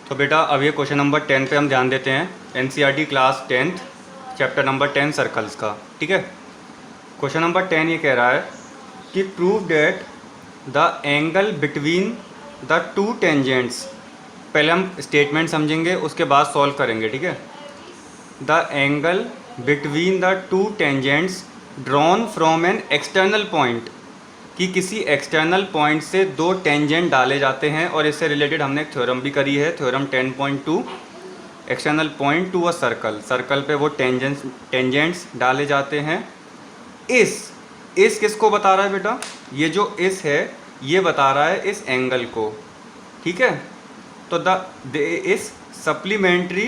तो बेटा अब ये क्वेश्चन नंबर 10 पे हम ध्यान देते हैं। NCERT class 10th chapter number 10 circles का। ठीक है, क्वेश्चन नंबर 10 ये कह रहा है कि prove that the angle between the two tangents. पहले हम स्टेटमेंट समझेंगे, उसके बाद सॉल्व करेंगे। ठीक है, the angle between the two tangents drawn from an external point, कि किसी एक्सटर्नल पॉइंट से दो टेंजेंट डाले जाते हैं। और इससे रिलेटेड हमने एक थ्योरम भी करी है, theorem 10.2, external point to a circle. Circle पे वो टेंजेंट्स डाले जाते हैं। इस किसको बता रहा है बेटा? ये जो इस है ये बता रहा है इस एंगल को। ठीक है, तो द इस सप्लीमेंट्री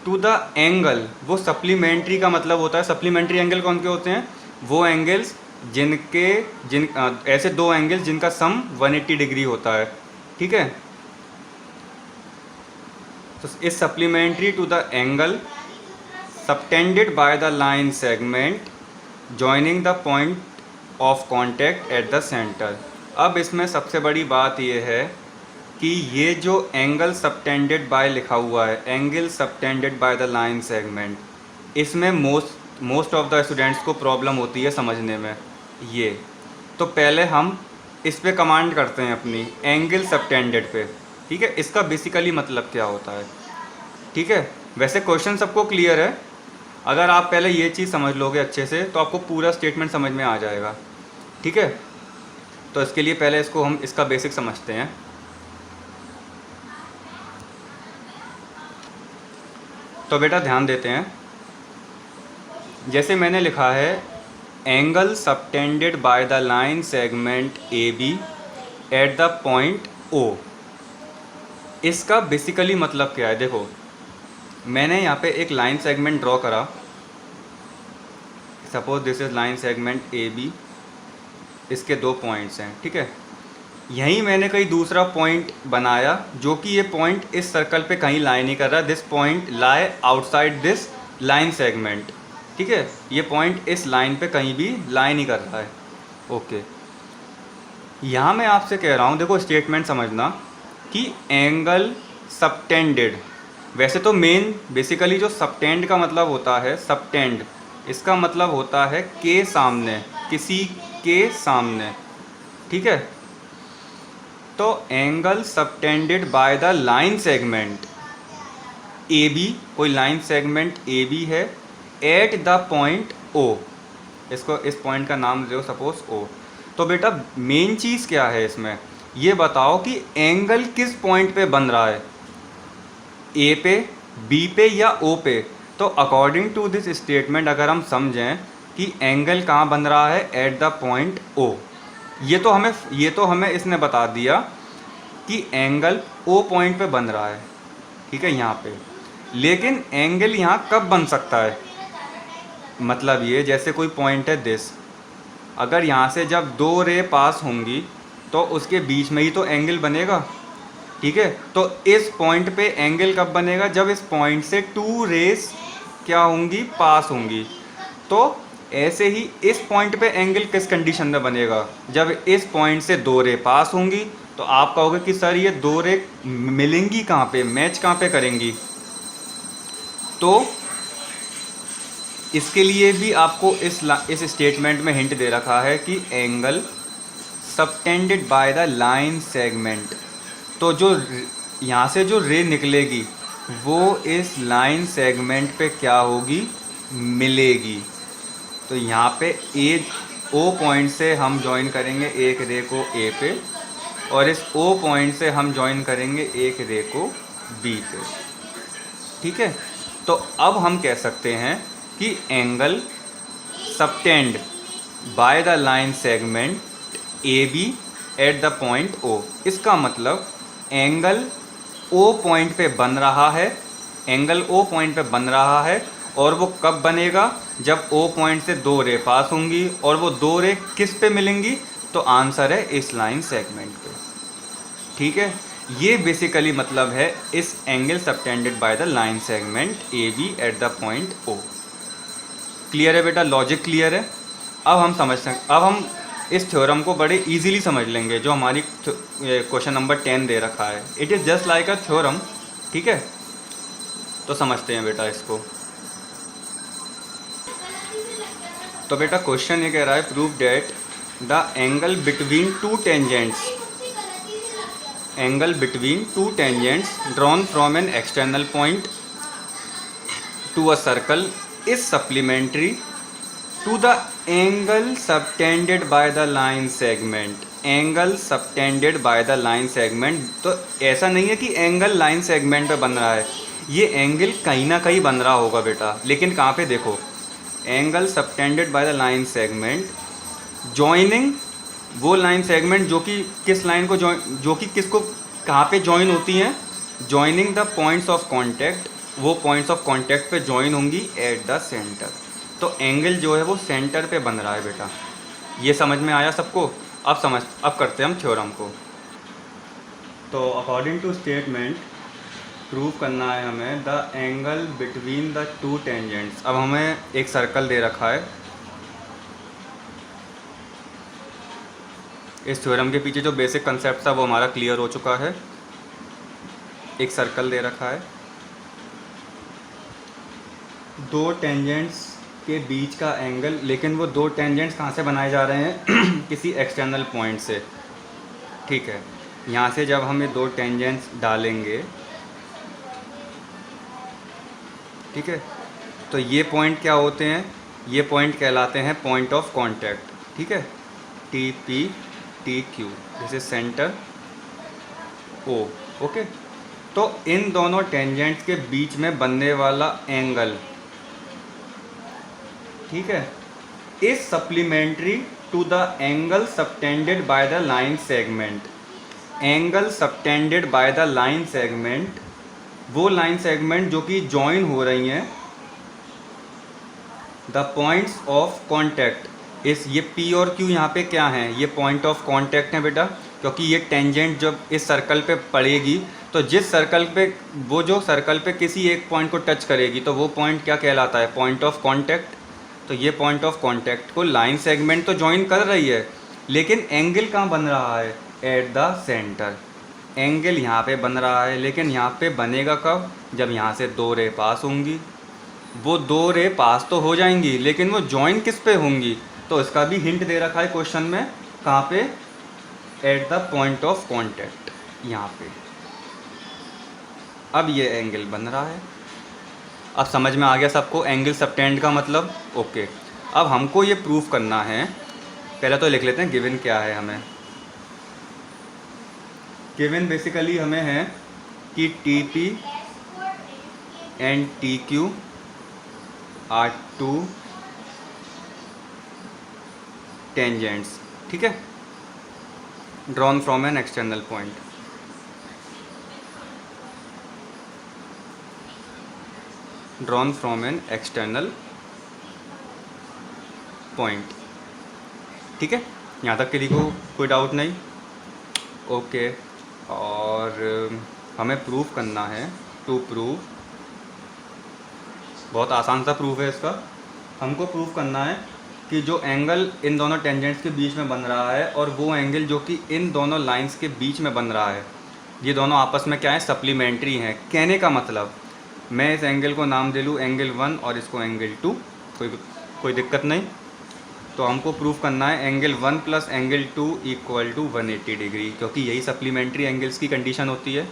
टू द एंगल, वो सप्लीमेंट्री का मतलब होता है, सप्लीमेंट्री एंगल कौन के होते हैं? वो एंगल्स ऐसे दो एंगल्स जिनका सम 180 डिग्री होता है। ठीक है, तो इस supplementary to the angle subtended by the line segment joining the point of contact at the centre. अब इसमें सबसे बड़ी बात यह है कि ये जो एंगल सबटेंडेड बाय लिखा हुआ है, angle subtended by the line segment, इसमें मोस्ट ऑफ द स्टूडेंट्स को प्रॉब्लम होती है समझने में। ये तो पहले हम इस पे कमांड करते हैं अपनी, एंगल सबटेंडेड पे। ठीक है, इसका बेसिकली मतलब क्या होता है? ठीक है, वैसे क्वेश्चन सबको क्लियर है। अगर आप पहले ये चीज़ समझ लोगे अच्छे से तो आपको पूरा स्टेटमेंट समझ में आ जाएगा। ठीक है, तो इसके लिए पहले इसको हम इसका बेसिक समझते हैं। तो बेटा ध्यान देते हैं, जैसे मैंने लिखा है angle subtended by the line segment A B at the point O. इसका बेसिकली मतलब क्या है? देखो, मैंने यहाँ पे एक लाइन सेगमेंट ड्रॉ करा। Suppose this is line segment A B, इसके दो पॉइंट्स हैं। ठीक है, यहीं मैंने कहीं दूसरा पॉइंट बनाया जो कि ये पॉइंट इस सर्कल पे कहीं लाई नहीं कर रहा। This point lie outside this line segment. ठीक है, ये पॉइंट इस लाइन पे कहीं भी लाई नहीं कर रहा है। ओके, यहाँ मैं आपसे कह रहा हूँ, देखो स्टेटमेंट समझना कि एंगल सबटेंडेड, वैसे तो मेन बेसिकली जो सबटेंड का मतलब होता है, सबटेंड इसका मतलब होता है के सामने, किसी के सामने। ठीक है, तो angle subtended by the line segment A B, कोई लाइन सेगमेंट ए बी है, एट द पॉइंट ओ, इसको इस पॉइंट का नाम दो सपोज ओ। तो बेटा मेन चीज़ क्या है इसमें? ये बताओ कि एंगल किस पॉइंट पे बन रहा है, ए पे, बी पे या ओ पे। तो अकॉर्डिंग टू दिस स्टेटमेंट अगर हम समझें कि एंगल कहाँ बन रहा है, एट द पॉइंट ओ, ये तो हमें इसने बता दिया कि एंगल ओ पॉइंट पे बन रहा है। ठीक है, यहाँ पे, लेकिन एंगल यहाँ कब बन सकता है? मतलब ये जैसे कोई पॉइंट है दिस, अगर यहाँ से जब दो रे पास होंगी तो उसके बीच में ही तो एंगल बनेगा। ठीक है, तो इस पॉइंट पे एंगल कब बनेगा? जब इस पॉइंट से टू रेस क्या होंगी, पास होंगी। तो ऐसे ही इस पॉइंट पे एंगल किस कंडीशन में बनेगा? जब इस पॉइंट से दो रे पास होंगी। तो आप कहोगे कि सर ये दो रे मिलेंगी कहाँ पे, मैच कहाँ पे करेंगी? तो इसके लिए भी आपको इस स्टेटमेंट में हिंट दे रखा है कि angle subtended by the line segment. तो जो यहाँ से जो रे निकलेगी वो इस लाइन सेगमेंट पे क्या होगी, मिलेगी। तो यहाँ पे ए ओ पॉइंट से हम ज्वाइन करेंगे एक रे को ए पे, और इस ओ पॉइंट से हम ज्वाइन करेंगे एक रे को बी पे। ठीक है, तो अब हम कह सकते हैं कि angle subtend by the line segment A B at the point O. इसका मतलब एंगल ओ पॉइंट पे बन रहा है, एंगल ओ पॉइंट पे बन रहा है। और वो कब बनेगा? जब ओ पॉइंट से दो रे पास होंगी, और वो दो रे किस पे मिलेंगी? तो आंसर है इस लाइन सेगमेंट पे। ठीक है, ये बेसिकली मतलब है इस angle subtended by the line segment A B at the point O. Clear है बेटा? लॉजिक क्लियर है? अब हम इस थ्योरम को बड़े इजीली समझ लेंगे जो हमारी क्वेश्चन नंबर 10 दे रखा है। It is just like a theorem ठीक है, तो समझते हैं बेटा इसको। तो बेटा क्वेश्चन ये कह रहा है prove that the angle between two tangents drawn from an external point to a circle is supplementary to the angle subtended by the line segment. Angle subtended by the line segment, तो ऐसा नहीं है कि angle line segment पे बन रहा है, ये एंगल कहीं ना कहीं बन रहा होगा बेटा, लेकिन कहाँ पे देखो, angle subtended by the line segment joining वो लाइन सेगमेंट जो कि किस लाइन को जो कि किसको कहाँ पे जॉइन होती हैं, joining the points of contact, वो पॉइंट्स ऑफ कॉन्टैक्ट पे जॉइन होंगी एट द सेंटर। तो एंगल जो है वो सेंटर पे बन रहा है बेटा, ये समझ में आया सबको। अब करते हैं हम थ्योरम को। तो अकॉर्डिंग टू स्टेटमेंट प्रूव करना है हमें the angle between the two tangents. अब हमें एक सर्कल दे रखा है, इस थ्योरम के पीछे जो बेसिक कंसेप्ट था वो हमारा क्लियर हो चुका है। एक सर्कल दे रखा है, दो टेंजेंट्स के बीच का एंगल, लेकिन वो दो टेंजेंट्स कहाँ से बनाए जा रहे हैं किसी एक्सटर्नल पॉइंट से, ठीक है। यहाँ से जब हम ये दो टेंजेंट्स डालेंगे, ठीक है, तो ये पॉइंट क्या होते हैं, ये पॉइंट कहलाते हैं पॉइंट ऑफ कांटेक्ट, ठीक है, T P T Q, this is centre O, okay. तो इन दोनों टेंजेंट्स के बीच में बनने वाला एंगल, ठीक है, is supplementary to the angle subtended by the line segment. Angle subtended by the line segment, वो लाइन सेगमेंट जो कि जॉइन हो रही हैं द पॉइंट्स ऑफ कांटेक्ट। इस ये P और Q यहाँ पे क्या हैं, ये पॉइंट ऑफ कांटेक्ट हैं बेटा, क्योंकि ये टेंजेंट जब इस सर्कल पे पड़ेगी तो जिस सर्कल पे, वो जो सर्कल पे किसी एक पॉइंट को टच करेगी तो वो पॉइंट क्या कहलाता है, पॉइंट ऑफ कांटेक्ट। तो ये पॉइंट ऑफ कांटेक्ट को लाइन सेगमेंट तो जॉइन कर रही है, लेकिन एंगल कहाँ बन रहा है, एट द सेंटर। एंगल यहाँ पे बन रहा है, लेकिन यहाँ पे बनेगा कब, जब यहाँ से दो रे पास होंगी। वो दो रे पास तो हो जाएंगी, लेकिन वो जॉइन किस पे होंगी, तो इसका भी हिंट दे रखा है क्वेश्चन में, कहाँ पे, eight the point of contact, यहाँ पे। अब ये एंगल बन रहा है। अब समझ में आ गया सबको एंगल सबटेंड का मतलब, ओके। अब हमको ये प्रूफ करना है, पहले तो लिख लेते हैं गिवन क्या है हमें। गिवन बेसिकली हमें है कि T P and T Q R to tangents, ठीक है, drawn from an external point. Drawn from an external point, ठीक है, यहाँ तक के लिए कोई डाउट नहीं, ओके। और हमें प्रूफ करना है, टू प्रूव, बहुत आसान सा प्रूफ है इसका। हमको प्रूफ करना है कि जो एंगल इन दोनों टेंजेंट्स के बीच में बन रहा है और वो एंगल जो कि इन दोनों लाइंस के बीच में बन रहा है, ये दोनों आपस में क्या है, सप्लीमेंट्री हैं। कहने का मतलब, मैं इस एंगल को नाम दे लूँ एंगल 1 और इसको एंगल 2, कोई दिक्कत नहीं। तो हमको प्रूफ करना है angle 1 plus angle 2 equal to 180 degree, क्योंकि यही सप्लीमेंट्री एंगल्स की कंडीशन होती है,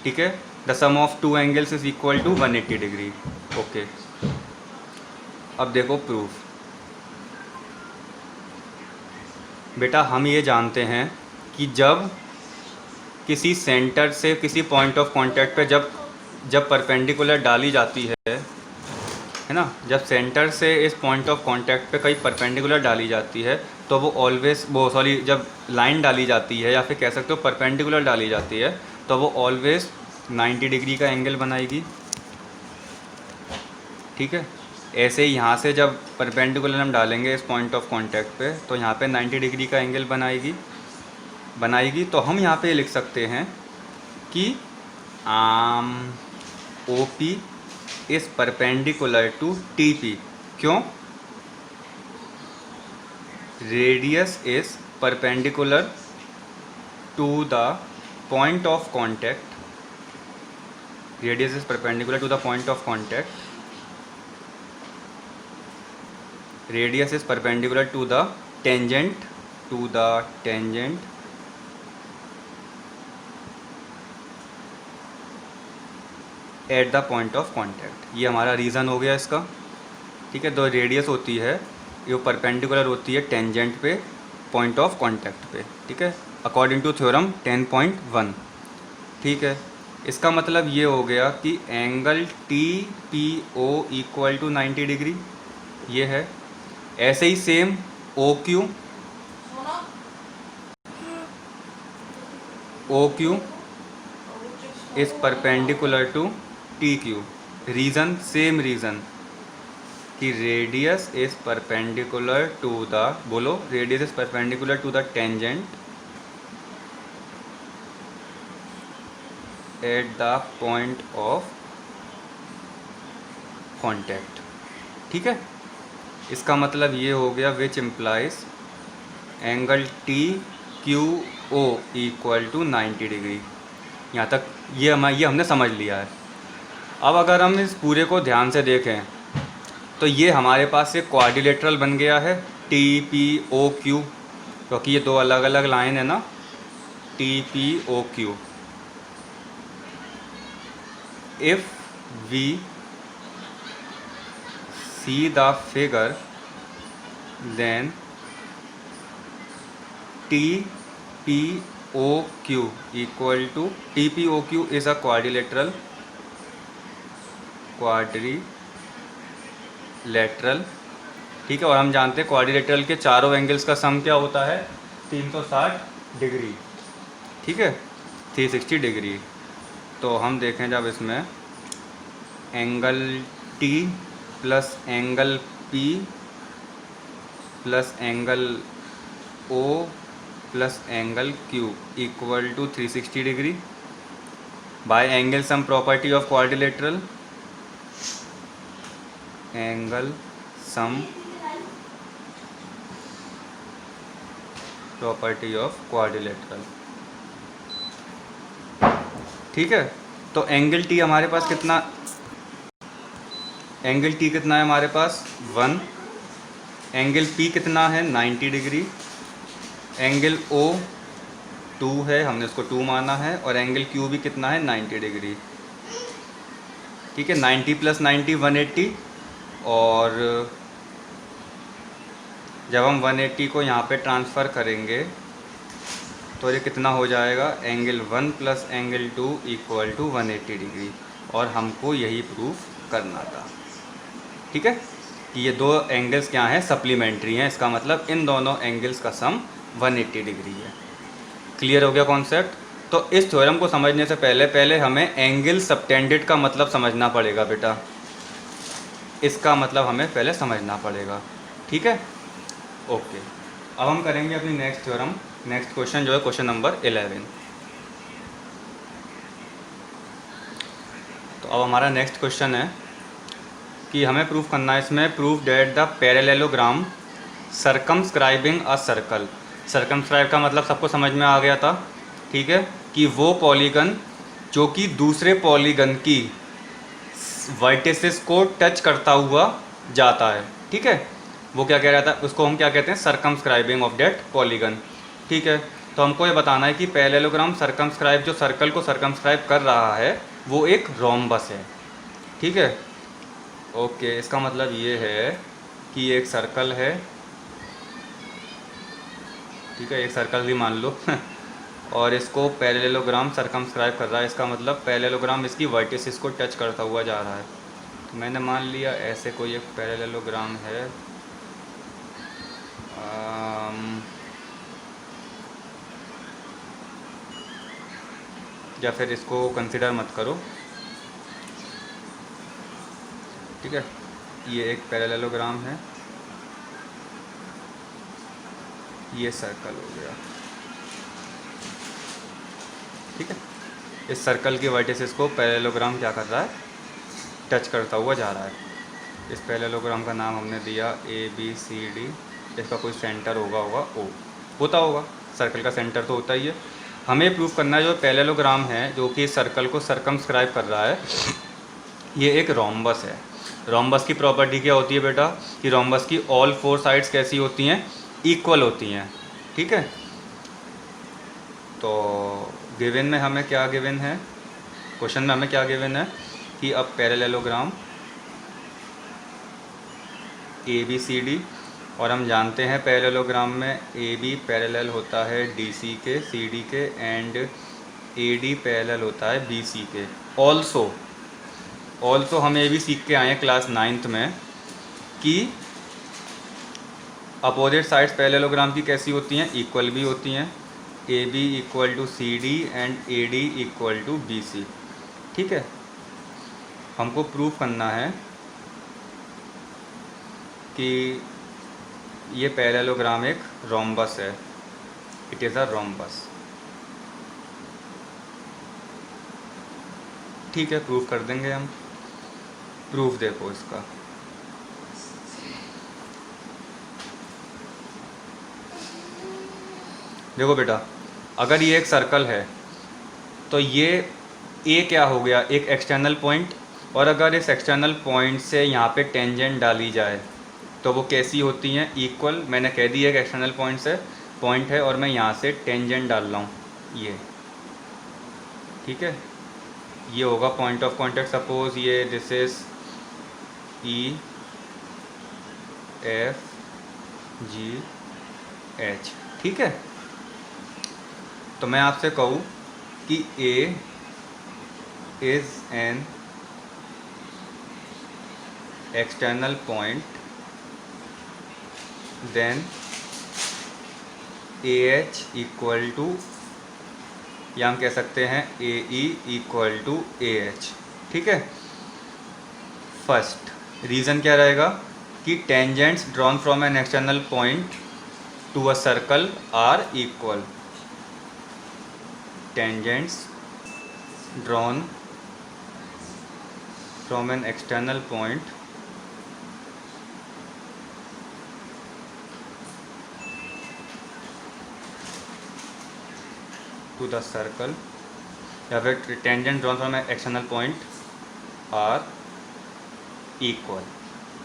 ठीक है। The sum of two angles is equal to 180 degree, okay. अब देखो प्रूफ, बेटा हम ये जानते हैं कि जब किसी सेंटर से किसी पॉइंट ऑफ कांटेक्ट पे जब परपेंडिकुलर डाली जाती है ना, जब सेंटर से इस पॉइंट ऑफ कांटेक्ट पे कहीं परपेंडिकुलर डाली जाती है तो वो जब लाइन डाली जाती है या फिर कह सकते हो परपेंडिकुलर डाली जाती है तो वो ऑलवेज 90 डिग्री का एंगल बनाएगी, ठीक है। ऐसे ही यहाँ से जब परपेंडिकुलर हम डालेंगे इस पॉइंट ऑफ कांटेक्ट पे तो यहाँ पे 90 डिग्री का एंगल बनाएगी। तो हम यहाँ पे लिख सकते हैं कि O P is perpendicular to T P. क्यों? Radius is perpendicular to the point of contact. Radius is perpendicular to the point of contact, radius is perpendicular to the tangent at the point of contact. ये हमारा reason हो गया इसका, ठीक है। तो radius होती है ये परपेंडिकुलर होती है टेंजेंट पे पॉइंट ऑफ कॉन्टैक्ट पे, ठीक है, अकॉर्डिंग टू थ्योरम 10.1, ठीक है। इसका मतलब ये हो गया कि angle T P O equal to 90 degree ये है। ऐसे ही same O Q is perpendicular to T Q. Reason same reason कि radius is perpendicular to the, बोलो, radius is perpendicular to the tangent at the point of contact, ठीक है। इसका मतलब ये हो गया which implies angle T Q O equal to 90 degree. यहाँ तक ये हमने समझ लिया है। अब अगर हम इस पूरे को ध्यान से देखें तो ये हमारे पास एक क्वाड्रिलेटरल बन गया है टी पी ओ क्यू, क्योंकि ये दो अलग अलग लाइन है ना, T P O Q. If we see the figure then T P O Q equal to, T P O Q is a quadrilateral ठीक है। और हम जानते हैं क्वाड्रिलेटरल के चारों एंगल्स का सम क्या होता है, 360 डिग्री, ठीक है, 360 डिग्री। तो हम देखें जब इसमें angle T plus angle P plus angle O plus angle Q equal to 360 degree by angle sum property of quadrilateral, angle sum property of quadrilateral, ठीक है। तो एंगल टी हमारे पास कितना, एंगल टी कितना है हमारे पास 1, एंगल पी कितना है 90 डिग्री, एंगल ओ 2 है, हमने उसको 2 माना है, और एंगल क्यू भी कितना है 90 डिग्री, ठीक है। 90 प्लस 90 180, और जब हम 180 को यहाँ पे ट्रांसफ़र करेंगे तो ये कितना हो जाएगा, angle 1 plus angle 2 equal to 180 degree. और हमको यही प्रूफ करना था, ठीक है, कि ये दो एंगल्स क्या हैं, सप्लीमेंट्री हैं। इसका मतलब इन दोनों एंगल्स का सम 180 डिग्री है। क्लियर हो गया कॉन्सेप्ट। तो इस थ्योरम को समझने से पहले हमें एंगल सबटेंडेड का मतलब समझना पड़ेगा बेटा, इसका मतलब हमें पहले समझना पड़ेगा, ठीक है, ओके। अब हम करेंगे अपनी नेक्स्ट थ्योरम, नेक्स्ट क्वेश्चन जो है क्वेश्चन नंबर 11। तो अब हमारा नेक्स्ट क्वेश्चन है कि हमें प्रूफ करना है इसमें, proof that the parallelogram circumscribing a circle. Circumscribe का मतलब सबको समझ में आ गया था, ठीक है, कि वो पॉलीगन जो कि दूसरे पॉलीगन की वर्टिसेस को टच करता हुआ जाता है, ठीक है, वो क्या कह रहा था, उसको हम क्या कहते हैं, सर्कमस्क्राइबिंग ऑफ डेट पॉलीगन, ठीक है। तो हमको ये बताना है कि पैरेललोग्राम सर्कमस्क्राइब, जो सर्कल को सर्कमस्क्राइब कर रहा है वो एक रोम्बस है, ठीक है, ओके। इसका मतलब ये है कि एक सर्कल है, ठीक है, एक सर्कल भी मान लो और इसको पैरेललोग्राम सर्कमस्क्राइब कर रहा है। इसका मतलब पैरेललोग्राम इसकी वर्टिसेस को टच करता हुआ जा रहा है। तो मैंने मान लिया ऐसे कोई एक पैरेललोग्राम है, या फिर इसको कंसिडर मत करो, ठीक है, ये एक पैरेललोग्राम है, ये सर्कल हो गया, ठीक है। इस सर्कल की वर्टिसेस को पैरेललोग्राम क्या कर रहा है, टच करता हुआ जा रहा है। इस पैरेललोग्राम का नाम हमने दिया ABCD। इसका कोई सेंटर होगा ओ, होता होगा, सर्कल का सेंटर तो होता ही है। हमें प्रूव करना है जो पैरेललोग्राम है जो कि सर्कल को सर्कमस्क्राइब कर रहा है, ये एक रोम्बस है। रोम्बस की प्रॉपर्टी क्या होती है बेटा कि रोम्बस की ऑल 4 साइड्स कैसी होती हैं, इक्वल होती हैं। ठीक है, तो गिवन में हमें क्या गिवन है, क्वेश्चन में हमें क्या गिवन है कि अब पैरेललोग्राम ABCD, और हम जानते हैं पैरेललोग्राम में AB पैरेलल होता है DC के, CD के, एंड AD पैरेलल होता है BC के। ऑल्सो हम ये भी सीख के आए हैं क्लास 9th में कि अपोजिट साइड्स पैरेललोग्राम की कैसी होती हैं, इक्वल भी होती हैं। AB equal to CD and AD equal to BC। ठीक है, हमको प्रूव करना है कि ये पैरेललोग्राम एक रोम्बस है, इट इज़ अ रोम्बस। ठीक है, प्रूव कर देंगे हम। प्रूफ देखो इसका, देखो बेटा, अगर ये एक सर्कल है तो ये ए क्या हो गया, एक एक्सटर्नल पॉइंट, और अगर इस एक्सटर्नल पॉइंट से यहाँ पे टेंजेंट डाली जाए तो वो कैसी होती हैं, इक्वल। मैंने कह दिया एक एक्सटर्नल पॉइंट है और मैं यहाँ से टेंजेंट डाल रहा हूँ ये। ठीक है, ये होगा पॉइंट ऑफ कांटेक्ट। सपोज ये दिस इज EFGH। ठीक है, तो मैं आपसे कहूँ कि A is an external point, then AH equal to, या हम कह सकते हैं AE इक्वल टू AH। ठीक है, फर्स्ट रीज़न क्या रहेगा कि tangents drawn from an external point to a circle are equal. Tangents drawn from an external point to the circle, या फिर tangent drawn from an external point are equal.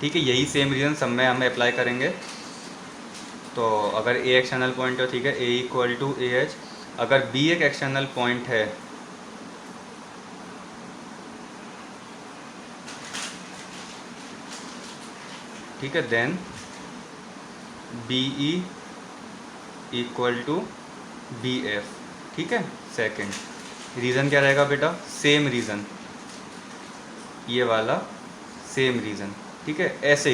ठीक है, यही सेम रीज़न सब में हम अप्लाई करेंगे। तो अगर A एक्सटर्नल पॉइंट है, ठीक है, A इक्वल टू AH। अगर B एक एक्सटर्नल पॉइंट है, ठीक है, then BE equal to BF। ठीक है, सेकंड रीज़न क्या रहेगा बेटा, सेम रीज़न, ये वाला सेम रीज़न। ठीक है, ऐसे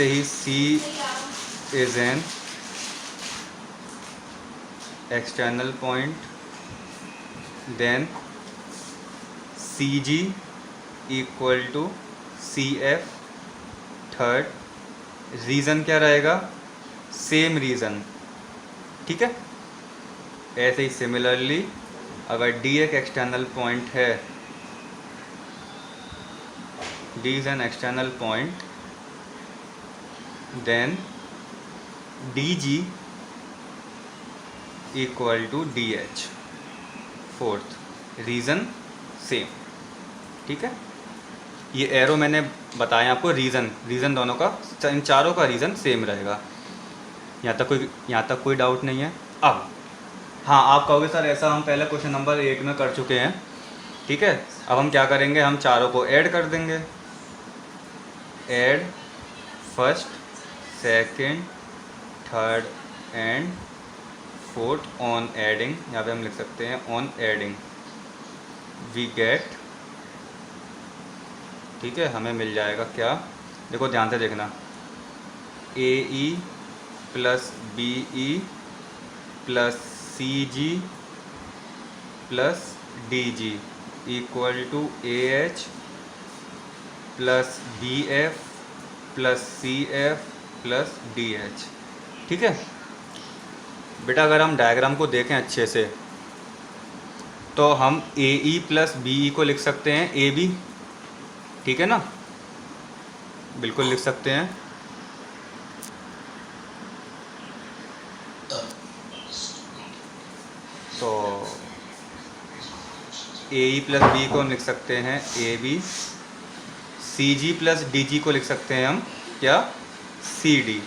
ही C is an external point, then CG equal to CF। Third reason क्या रहेगा, सेम रीज़न। ठीक है, ऐसे ही सिमिलरली अगर D एक एक्सटर्नल पॉइंट है, D is an external point, then DG equal to DH। Fourth reason same. ठीक है, ये एरो मैंने बताया आपको, रीज़न दोनों का, इन चारों का रीज़न सेम रहेगा। यहाँ तक कोई डाउट नहीं है। अब हाँ, आप कहोगे सर ऐसा हम पहले क्वेश्चन नंबर 1 में कर चुके हैं। ठीक है, अब हम क्या करेंगे, हम चारों को ऐड कर देंगे। Add first, second, third and fourth on adding, यहाँ पे हम लिख सकते हैं ऑन एडिंग वी गेट। ठीक है, हमें मिल जाएगा क्या, देखो ध्यान से देखना, AE plus BE plus CG plus DG equal to AH plus BF plus CF plus DH। ठीक है बेटा, अगर हम डायग्राम को देखें अच्छे से तो हम AE प्लस BE को लिख सकते हैं AB। ठीक है ना, बिल्कुल लिख सकते हैं। तो ए ई प्लस बी को हम लिख सकते हैं A B, C G plus D G को लिख सकते हैं हम क्या, C D,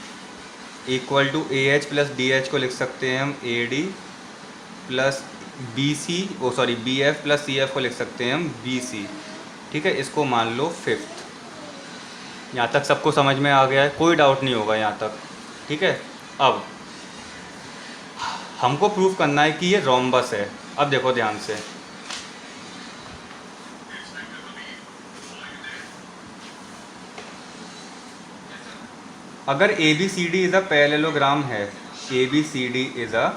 equal to A H plus D H को लिख सकते हैं हम A D, plus B C B F plus C F को लिख सकते हैं हम बी सी। ठीक है, इसको मान लो फिफ्थ। यहाँ तक सबको समझ में आ गया है, कोई डाउट नहीं होगा यहाँ तक। ठीक है, अब हमको प्रूफ करना है कि ये रोम्बस है। अब देखो ध्यान से, अगर A B C D is a parallelogram है, A B C D is a,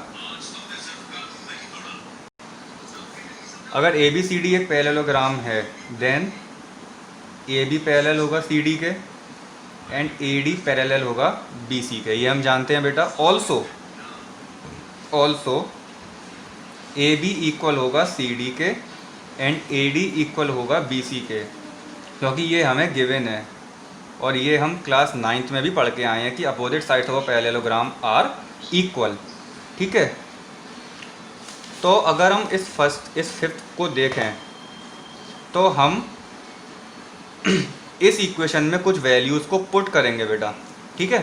अगर ए बी सी डी एक पैरेललोग्राम है, देन ए बी पैरेलल होगा सी डी के एंड ए डी पैरेलल होगा बी सी के, ये हम जानते हैं बेटा। ऑल्सो ए बी इक्वल होगा सी डी के एंड ए डी इक्वल होगा बी सी के, क्योंकि ये हमें गिवन है और ये हम क्लास 9th में भी पढ़ के आए हैं कि opposite sides of a parallelogram are equal. ठीक है, तो अगर हम इस फिफ्थ को देखें तो हम इस इक्वेशन में कुछ वैल्यूज़ को पुट करेंगे बेटा। ठीक है,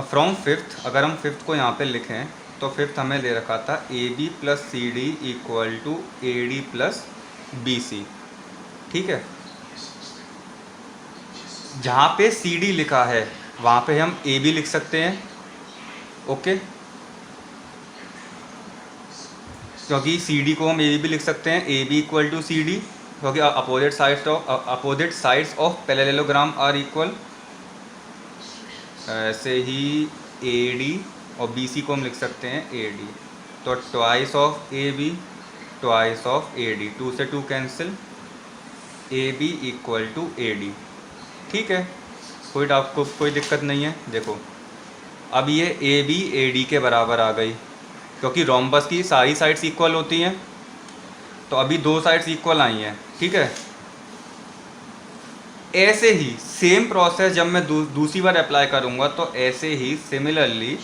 फ्रॉम फिफ्थ, अगर हम फिफ्थ को यहाँ पे लिखें तो फिफ्थ हमें दे रखा था A B plus C D equal to A D plus B C. ठीक है, जहाँ पे सी डी लिखा है वहाँ पे हम ए बी लिख सकते हैं। ओके, क्योंकि सी डी को हम ए बी लिख सकते हैं, A B equal to C D, क्योंकि opposite sides of parallelogram are equal. ऐसे ही ए डी और बी सी को हम लिख सकते हैं ए डी, तो twice of A B twice of A D, 2 से 2 cancel, A B equal to A D. ठीक है, कोई दिक्कत नहीं है। देखो अब ये ए बी ए डी के बराबर आ गई, क्योंकि रोम्बस की सारी साइड्स इक्वल होती हैं, तो अभी 2 साइड्स इक्वल आई हैं। ठीक है, ऐसे ही सेम प्रोसेस जब मैं दूसरी बार अप्लाई करूँगा तो ऐसे ही similarly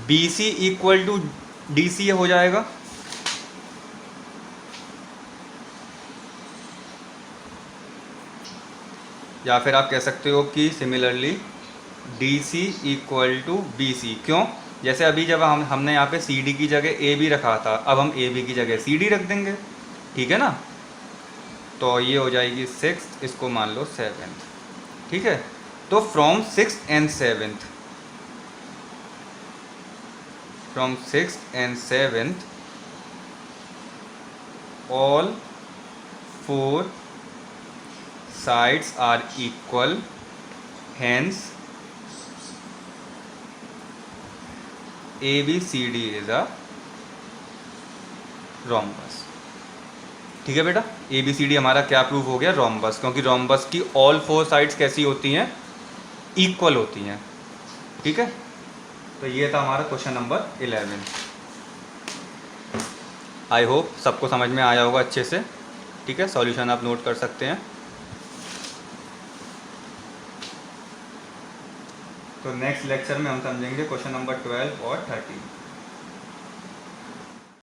B C equal to D C हो जाएगा। या फिर आप कह सकते हो कि similarly D C equal to B C. क्यों? जैसे अभी जब हमने यहाँ पे सी डी की जगह ए बी रखा था, अब हम ए बी की जगह सी डी रख देंगे। ठीक है ना, तो ये हो जाएगी 6th, इसको मान लो 7th। ठीक है, तो from 6th and 7th all 4 sides are equal, hence ABCD is a rhombus। ठीक है बेटा, ABCD हमारा क्या प्रूव हो गया? रोम्बस, क्योंकि रोम्बस की ऑल 4 साइड्स कैसी होती हैं? इक्वल होती हैं। ठीक है, तो ये था हमारा क्वेश्चन नंबर 11। आई होप सबको समझ में आया होगा अच्छे से। ठीक है, सॉल्यूशन आप नोट कर सकते हैं। तो नेक्स्ट लेक्चर में हम समझेंगे क्वेश्चन नंबर 12 और 13।